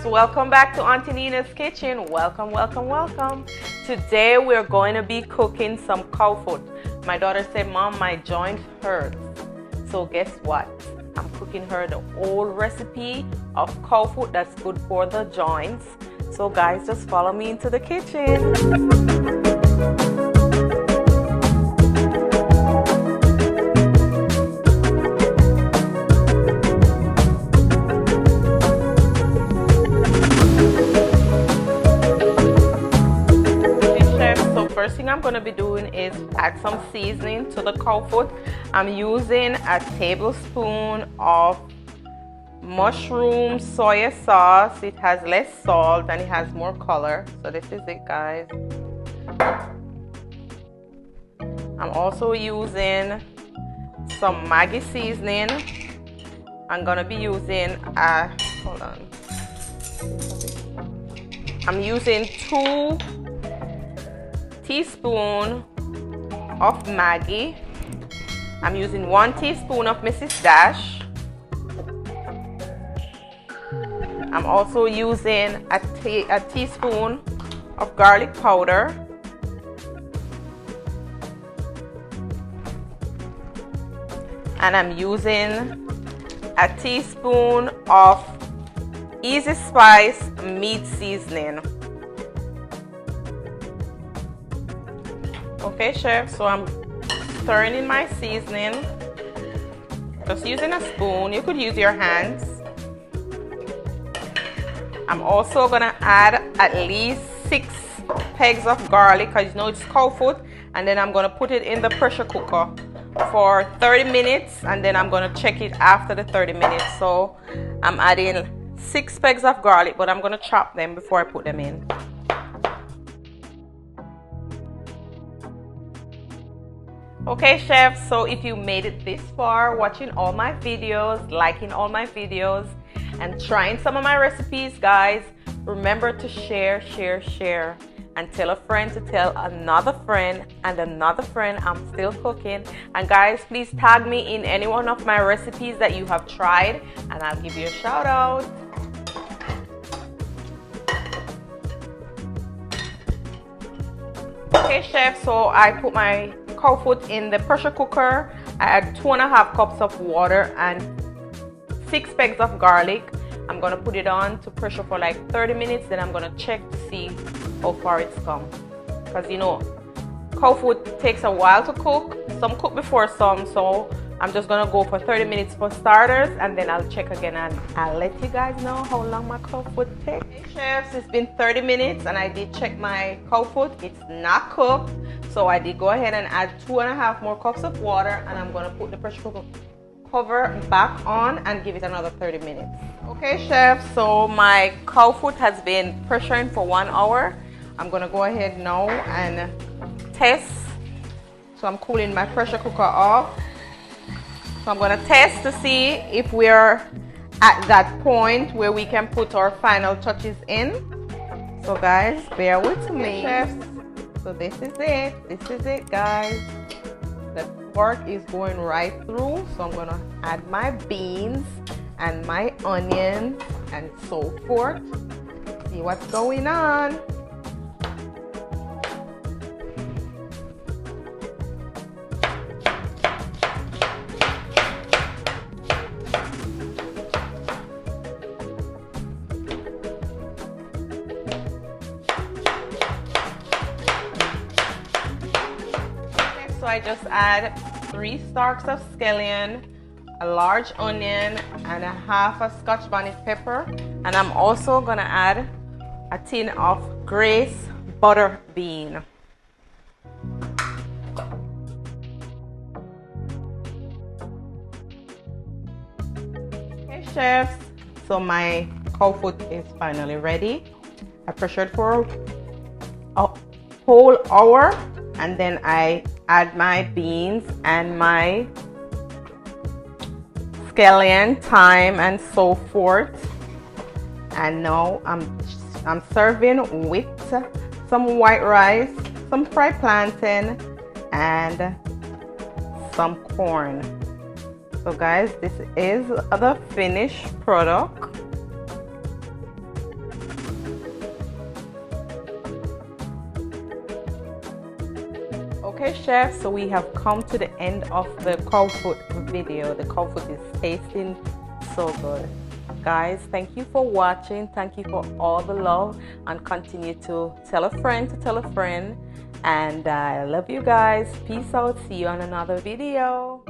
chefs, welcome back to Auntie Nina's kitchen. Welcome, welcome, welcome. Today we're going to be cooking some cow foot. My daughter said, Mom, my joint hurts. So guess what? I'm cooking her the old recipe of cow foot that's good for the joints. So guys, just follow me into the kitchen. First thing I'm going to be doing is add some seasoning to the cow foot. I'm using a tablespoon of mushroom soy sauce. It has less salt and it has more color. So this is it, guys. I'm also using some Maggi seasoning. I'm going to be using I'm using 2 teaspoons of Maggi. I'm using 1 teaspoon of Mrs. Dash. I'm also using a teaspoon of garlic powder. And I'm using a teaspoon of Easy Spice meat seasoning. Okay, chef, so I'm stirring in my seasoning, just using a spoon. You could use your hands. I'm also gonna add at least 6 pegs of garlic, because you know it's cow foot, and then I'm gonna put it in the pressure cooker for 30 minutes, and then I'm gonna check it after the 30 minutes. So I'm adding 6 pegs of garlic, but I'm gonna chop them before I put them in. Okay, chefs, so if you made it this far, watching all my videos, liking all my videos, and trying some of my recipes, guys, remember to share, and tell a friend to tell another friend, and another friend. I'm still cooking. And guys, please tag me in any one of my recipes that you have tried, and I'll give you a shout out. Okay, chef, so I put my cow foot in the pressure cooker. I add 2.5 cups of water and 6 pegs of garlic. I'm gonna put it on to pressure for like 30 minutes. Then I'm gonna check to see how far it's come, because you know cow foot takes a while to cook. Some cook before some, so I'm just gonna go for 30 minutes for starters, and then I'll check again and I'll let you guys know how long my cow foot takes. Hey chefs, it's been 30 minutes and I did check my cow foot. It's not cooked. So I did go ahead and add 2.5 more cups of water, and I'm gonna put the pressure cooker cover back on and give it another 30 minutes. Okay, chef, so my cow foot has been pressuring for 1 hour. I'm gonna go ahead now and test. So I'm cooling my pressure cooker off. So I'm gonna test to see if we're at that point where we can put our final touches in. So guys, bear with me. Chefs. So this is it, guys. The pork is going right through. So I'm gonna add my beans and my onions and so forth. See what's going on. So I just add 3 stalks of scallion, a large onion, and a half a Scotch bonnet pepper. And I'm also gonna add a tin of Grace butter bean. Okay, chefs, so my cow foot is finally ready. I pressured for a whole hour, and then I add my beans and my scallion, thyme, and so forth. And now I'm serving with some white rice, some fried plantain, and some corn. So guys, this is the finished product. Anyway, chef, so we have come to the end of the cow foot video. The cow foot is tasting so good. Guys, thank you for watching. Thank you for all the love, and continue to tell a friend to tell a friend. And I love you guys. Peace out. See you on another video.